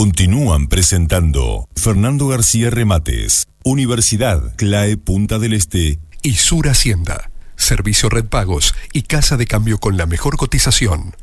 Continúan presentando Fernando García Remates, Universidad CLAE Punta del Este y Sur Hacienda, Servicio Red Pagos y Casa de Cambio con la mejor cotización.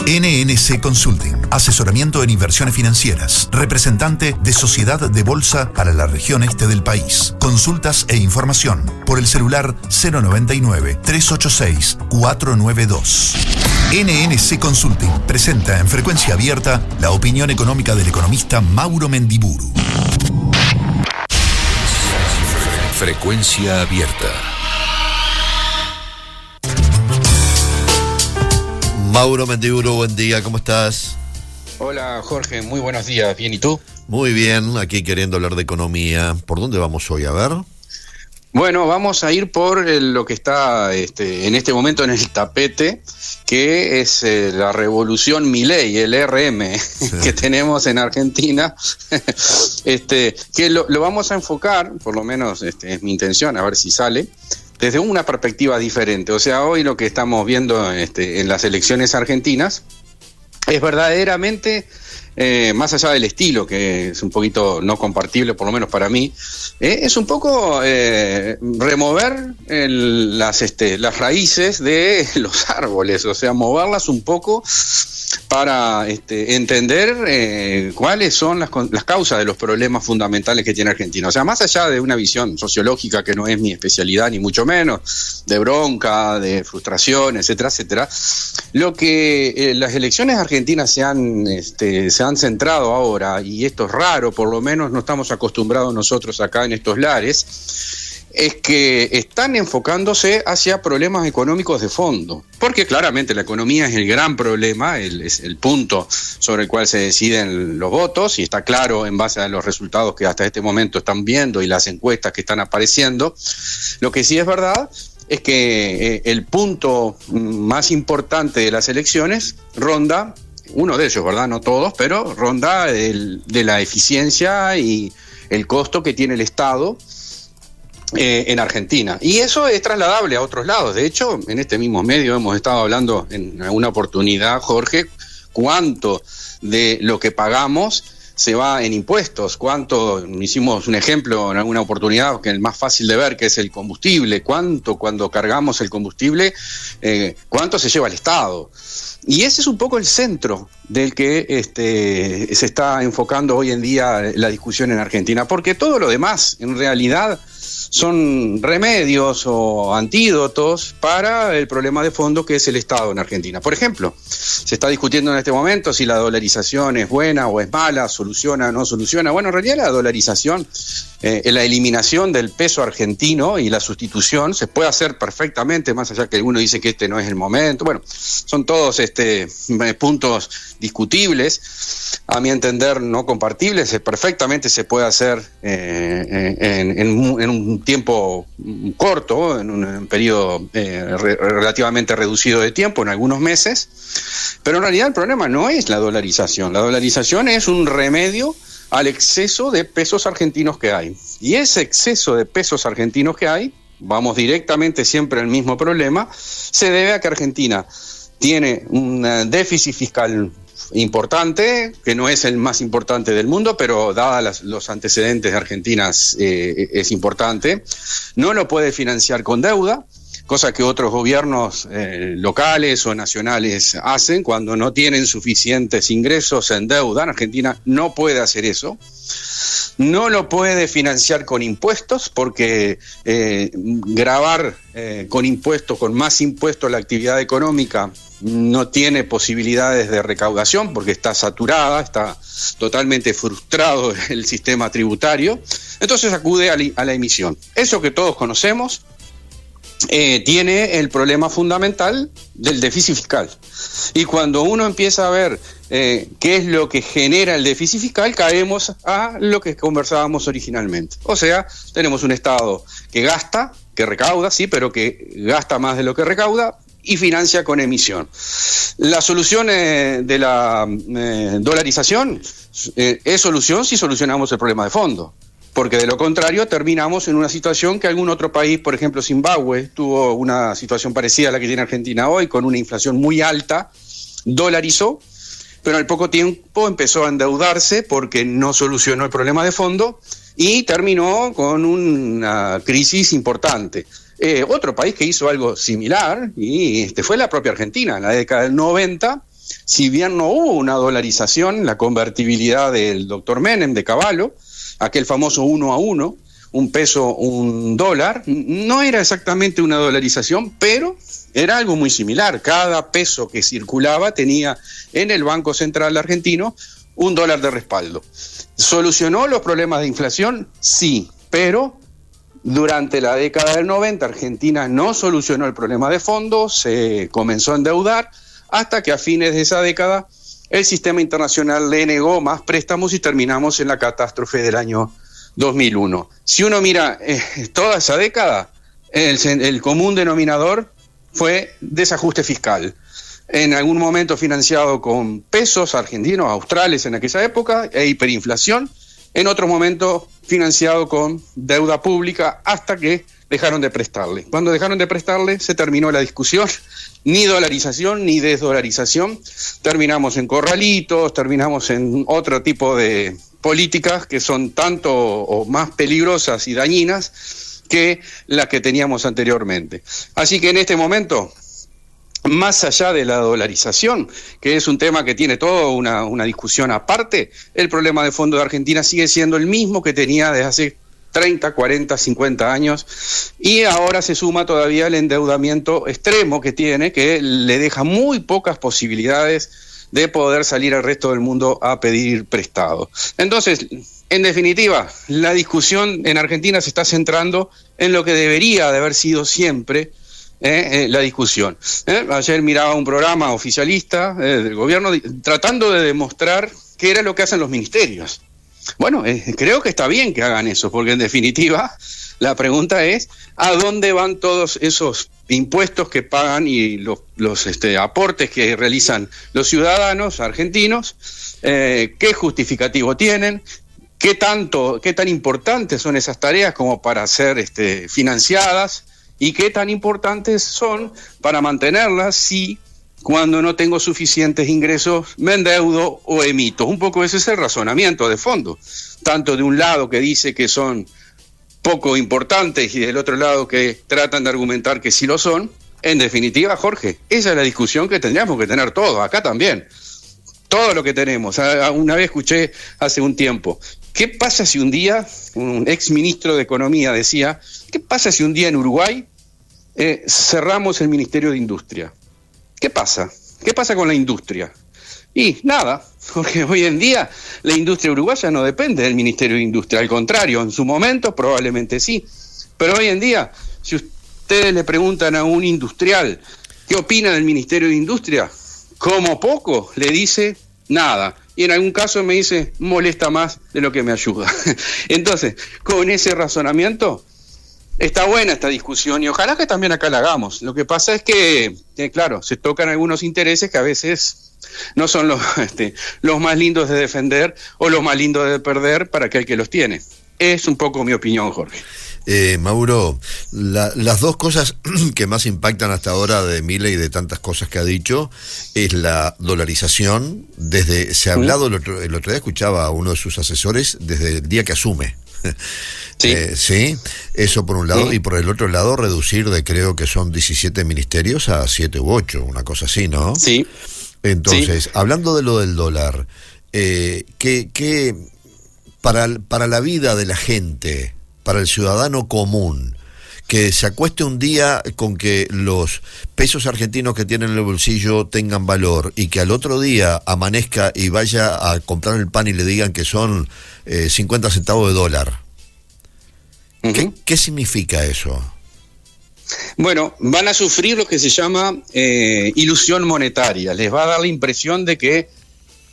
NNC Consulting, asesoramiento en inversiones financieras, representante de Sociedad de Bolsa para la región este del país. Consultas e información por el celular 099-386-492. NNC Consulting presenta en frecuencia abierta la opinión económica del economista Mauro Mendiburu. Frecuencia abierta. Mauro Mendiburu, buen día, ¿cómo estás? Hola Jorge, muy buenos días, ¿bien y tú? Muy bien, aquí queriendo hablar de economía. ¿Por dónde vamos hoy? A ver. Bueno, vamos a ir por lo que está en este momento en el tapete, que es la revolución Milei, el RM que tenemos en Argentina, que lo vamos a enfocar, por lo menos es mi intención, a ver si sale, desde una perspectiva diferente. O sea, hoy lo que estamos viendo en las elecciones argentinas es verdaderamente, más allá del estilo, que es un poquito no compartible, por lo menos para mí, es un poco remover las raíces de los árboles, o sea, moverlas un poco para entender cuáles son las causas de los problemas fundamentales que tiene Argentina. O sea, más allá de una visión sociológica que no es mi especialidad, ni mucho menos, de bronca, de frustración, etcétera, etcétera, lo que las elecciones argentinas se han centrado ahora, y esto es raro, por lo menos no estamos acostumbrados nosotros acá en estos lares, es que están enfocándose hacia problemas económicos de fondo, porque claramente la economía es el gran problema, es el punto sobre el cual se deciden los votos, y está claro en base a los resultados que hasta este momento están viendo y las encuestas que están apareciendo. Lo que sí es verdad es que el punto más importante de las elecciones ronda, uno de ellos, ¿verdad? No todos, pero ronda de la eficiencia y el costo que tiene el Estado en Argentina. Y eso es trasladable a otros lados. De hecho, en este mismo medio hemos estado hablando en alguna oportunidad, Jorge, cuánto de lo que pagamos se va en impuestos, cuánto, hicimos un ejemplo en alguna oportunidad, que es el más fácil de ver, que es el combustible, cuánto cuando cargamos el combustible, cuánto se lleva el Estado. Y ese es un poco el centro del que se está enfocando hoy en día la discusión en Argentina, porque todo lo demás, en realidad, son remedios o antídotos para el problema de fondo que es el Estado en Argentina. Por ejemplo, se está discutiendo en este momento si la dolarización es buena o es mala, soluciona o no soluciona. Bueno, en realidad la dolarización, la eliminación del peso argentino y la sustitución se puede hacer perfectamente, más allá que alguno dice que este no es el momento. Bueno, son todos puntos discutibles, a mi entender no compartibles. Perfectamente se puede hacer en un tiempo corto, en un periodo relativamente reducido de tiempo, en algunos meses, pero en realidad el problema no es la dolarización. La dolarización es un remedio al exceso de pesos argentinos que hay. Y ese exceso de pesos argentinos que hay, vamos directamente siempre al mismo problema, se debe a que Argentina tiene un déficit fiscal importante, que no es el más importante del mundo, pero dadas los antecedentes de Argentina es importante. No lo puede financiar con deuda, cosa que otros gobiernos locales o nacionales hacen cuando no tienen suficientes ingresos, se endeudan. Argentina no puede hacer eso. No lo puede financiar con impuestos, porque gravar con impuestos, con más impuestos la actividad económica, no tiene posibilidades de recaudación porque está saturada, está totalmente frustrado el sistema tributario. Entonces acude a la emisión. Eso que todos conocemos tiene el problema fundamental del déficit fiscal. Y cuando uno empieza a ver qué es lo que genera el déficit fiscal, caemos a lo que conversábamos originalmente. O sea, tenemos un Estado que gasta, que recauda, sí, pero que gasta más de lo que recauda y financia con emisión. La solución de la dolarización es solución si solucionamos el problema de fondo, porque de lo contrario terminamos en una situación que algún otro país, por ejemplo Zimbabue, tuvo una situación parecida a la que tiene Argentina hoy, con una inflación muy alta, dolarizó, pero al poco tiempo empezó a endeudarse porque no solucionó el problema de fondo y terminó con una crisis importante. Otro país que hizo algo similar fue la propia Argentina. En la década del 90, si bien no hubo una dolarización, la convertibilidad del doctor Menem de Cavallo, aquel famoso 1-1, un peso, un dólar, no era exactamente una dolarización, pero era algo muy similar. Cada peso que circulaba tenía en el Banco Central argentino $1 de respaldo. ¿Solucionó los problemas de inflación? Sí, pero durante la década del 90 Argentina no solucionó el problema de fondo, se comenzó a endeudar, hasta que a fines de esa década el sistema internacional le negó más préstamos y terminamos en la catástrofe del año 2001. Si uno mira toda esa década, el común denominador fue desajuste fiscal. En algún momento financiado con pesos argentinos, australes en aquella época, e hiperinflación. En otro momento financiado con deuda pública, hasta que dejaron de prestarle. Cuando dejaron de prestarle, se terminó la discusión. Ni dolarización ni desdolarización. Terminamos en corralitos, terminamos en otro tipo de políticas que son tanto o más peligrosas y dañinas que las que teníamos anteriormente. Así que en este momento, más allá de la dolarización, que es un tema que tiene toda una discusión aparte, el problema de fondo de Argentina sigue siendo el mismo que tenía desde hace 30, 40, 50 años, y ahora se suma todavía el endeudamiento extremo que tiene, que le deja muy pocas posibilidades de poder salir al resto del mundo a pedir prestado. Entonces, en definitiva, la discusión en Argentina se está centrando en lo que debería de haber sido siempre la discusión. Ayer miraba un programa oficialista del gobierno tratando de demostrar qué era lo que hacen los ministerios. Bueno, creo que está bien que hagan eso, porque en definitiva la pregunta es ¿a dónde van todos esos impuestos que pagan y los aportes que realizan los ciudadanos argentinos? ¿Qué justificativo tienen? ¿Qué tan importantes son esas tareas como para ser financiadas? ¿Y qué tan importantes son para mantenerlas si cuando no tengo suficientes ingresos me endeudo o emito? Un poco ese es el razonamiento de fondo, tanto de un lado que dice que son poco importantes y del otro lado que tratan de argumentar que sí lo son. En definitiva, Jorge, esa es la discusión que tendríamos que tener todos, acá también, todo lo que tenemos. Una vez escuché hace un tiempo, ¿qué pasa si un día, un ex ministro de Economía decía, ¿qué pasa si un día en Uruguay cerramos el Ministerio de Industria? ¿Qué pasa? ¿Qué pasa con la industria? Y nada, porque hoy en día la industria uruguaya no depende del Ministerio de Industria, al contrario, en su momento probablemente sí, pero hoy en día, si ustedes le preguntan a un industrial qué opina del Ministerio de Industria, como poco le dice nada, y en algún caso me dice molesta más de lo que me ayuda. Entonces, con ese razonamiento, está buena esta discusión y ojalá que también acá la hagamos. Lo que pasa es que, claro, se tocan algunos intereses que a veces no son los más lindos de defender o los más lindos de perder para aquel que los tiene. Es un poco mi opinión, Jorge. Mauro, las dos cosas que más impactan hasta ahora de Milei y de tantas cosas que ha dicho es la dolarización. Se ha hablado, el otro día escuchaba a uno de sus asesores desde el día que asume. Sí. Sí, eso por un lado, y por el otro lado reducir de creo que son 17 ministerios a 7 u 8, una cosa así, ¿no? Sí. Entonces, hablando de lo del dólar, ¿qué para la vida de la gente, para el ciudadano común, que se acueste un día con que los pesos argentinos que tienen en el bolsillo tengan valor y que al otro día amanezca y vaya a comprar el pan y le digan que son 50 centavos de dólar? ¿Qué significa eso? Bueno, van a sufrir lo que se llama ilusión monetaria. Les va a dar la impresión de que,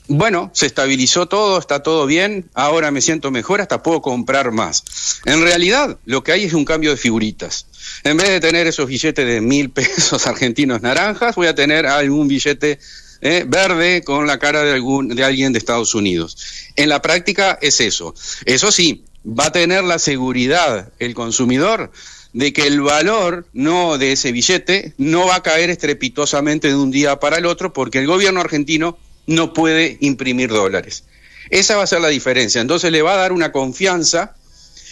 bueno, se estabilizó todo, está todo bien, ahora me siento mejor, hasta puedo comprar más. En realidad, lo que hay es un cambio de figuritas. En vez de tener esos billetes de 1.000 pesos argentinos naranjas, voy a tener algún billete verde con la cara de alguien de Estados Unidos. En la práctica es eso. Eso sí, va a tener la seguridad el consumidor de que el valor no de ese billete no va a caer estrepitosamente de un día para el otro, porque el gobierno argentino no puede imprimir dólares. Esa va a ser la diferencia. Entonces le va a dar una confianza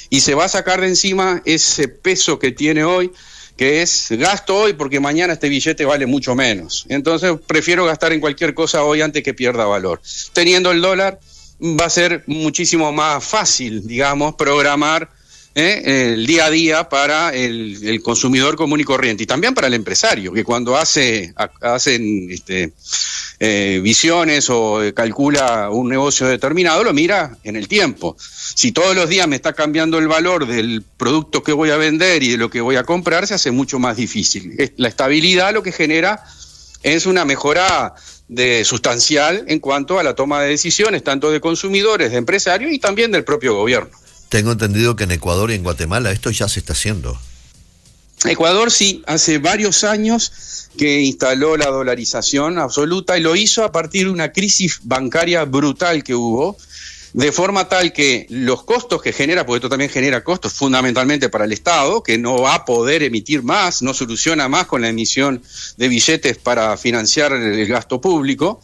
y se va a sacar de encima ese peso que tiene hoy, que es gasto hoy porque mañana este billete vale mucho menos. Entonces prefiero gastar en cualquier cosa hoy antes que pierda valor. Teniendo el dólar va a ser muchísimo más fácil, digamos, programar el día a día para el consumidor común y corriente, y también para el empresario, que cuando hacen visiones o calcula un negocio determinado, lo mira en el tiempo. Si todos los días me está cambiando el valor del producto que voy a vender y de lo que voy a comprar, se hace mucho más difícil. La estabilidad lo que genera es una mejora sustancial en cuanto a la toma de decisiones, tanto de consumidores, de empresarios y también del propio gobierno. Tengo entendido que en Ecuador y en Guatemala esto ya se está haciendo. Ecuador sí, hace varios años que instaló la dolarización absoluta y lo hizo a partir de una crisis bancaria brutal que hubo, de forma tal que los costos que genera, porque esto también genera costos fundamentalmente para el Estado, que no va a poder emitir más, no soluciona más con la emisión de billetes para financiar el gasto público,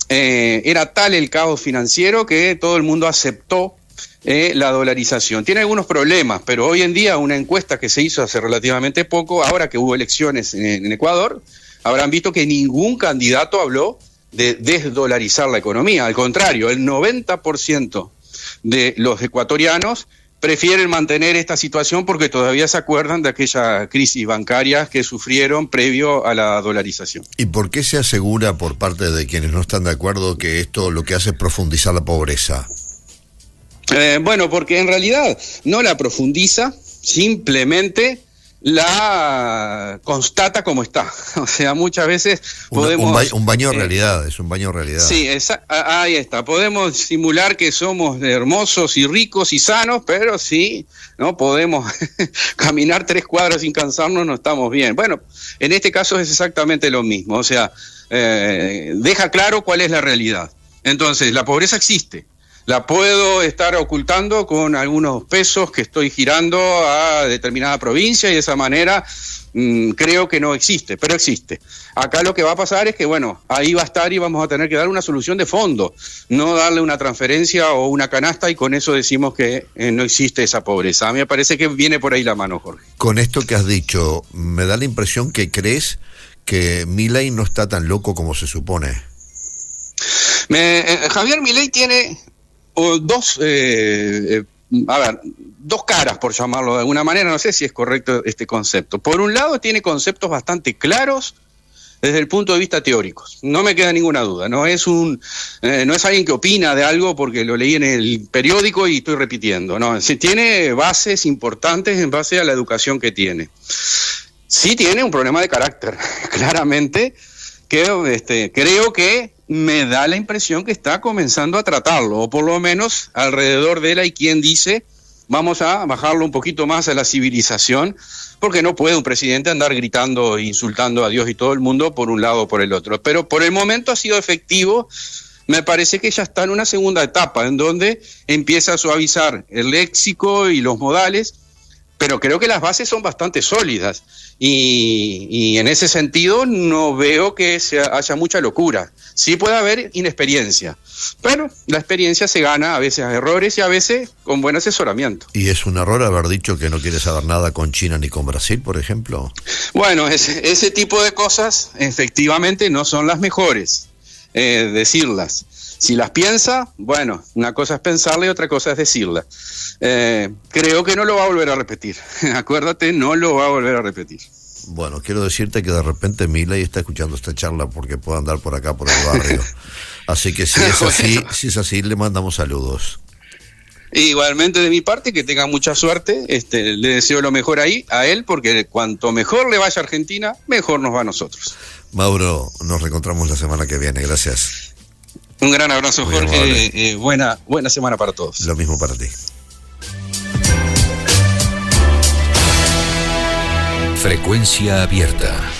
era tal el caos financiero que todo el mundo aceptó la dolarización. Tiene algunos problemas, pero hoy en día una encuesta que se hizo hace relativamente poco, ahora que hubo elecciones en Ecuador, habrán visto que ningún candidato habló de desdolarizar la economía. Al contrario, el 90% de los ecuatorianos prefieren mantener esta situación porque todavía se acuerdan de aquella crisis bancaria que sufrieron previo a la dolarización. ¿Y por qué se asegura por parte de quienes no están de acuerdo que esto lo que hace es profundizar la pobreza? Bueno, porque en realidad no la profundiza, simplemente la constata como está. O sea, muchas veces podemos... Un baño de realidad, es un baño de realidad. Sí, ahí está. Podemos simular que somos hermosos y ricos y sanos, pero sí, no podemos caminar 3 cuadras sin cansarnos, no estamos bien. Bueno, en este caso es exactamente lo mismo. O sea, deja claro cuál es la realidad. Entonces, la pobreza existe. La puedo estar ocultando con algunos pesos que estoy girando a determinada provincia y de esa manera creo que no existe, pero existe. Acá lo que va a pasar es que, bueno, ahí va a estar y vamos a tener que dar una solución de fondo, no darle una transferencia o una canasta y con eso decimos que no existe esa pobreza. A mí me parece que viene por ahí la mano, Jorge. Con esto que has dicho, me da la impresión que crees que Milei no está tan loco como se supone. Javier Milei tiene... dos caras, por llamarlo de alguna manera, no sé si es correcto este concepto. Por un lado, tiene conceptos bastante claros desde el punto de vista teórico, no me queda ninguna duda, no es alguien que opina de algo porque lo leí en el periódico y estoy repitiendo, no, tiene bases importantes en base a la educación que tiene. Sí tiene un problema de carácter, claramente, que creo que me da la impresión que está comenzando a tratarlo, o por lo menos alrededor de él hay quien dice, vamos a bajarlo un poquito más a la civilización, porque no puede un presidente andar gritando e insultando a Dios y todo el mundo por un lado o por el otro. Pero por el momento ha sido efectivo, me parece que ya está en una segunda etapa, en donde empieza a suavizar el léxico y los modales, pero creo que las bases son bastante sólidas y en ese sentido no veo que haya mucha locura. Sí puede haber inexperiencia, pero la experiencia se gana a veces a errores y a veces con buen asesoramiento. ¿Y es un error haber dicho que no quiere saber nada con China ni con Brasil, por ejemplo? Bueno, ese tipo de cosas efectivamente no son las mejores, decirlas. Si las piensa, bueno, una cosa es pensarla y otra cosa es decirla. Creo que no lo va a volver a repetir. Acuérdate, no lo va a volver a repetir. Bueno, quiero decirte que de repente Milei está escuchando esta charla porque puede andar por acá, por el barrio. Así que si es así, le mandamos saludos. Igualmente de mi parte, que tenga mucha suerte. Le deseo lo mejor ahí a él, porque cuanto mejor le vaya a Argentina, mejor nos va a nosotros. Mauro, nos reencontramos la semana que viene. Gracias. Un gran abrazo, Jorge. Buena semana para todos. Lo mismo para ti. Frecuencia abierta.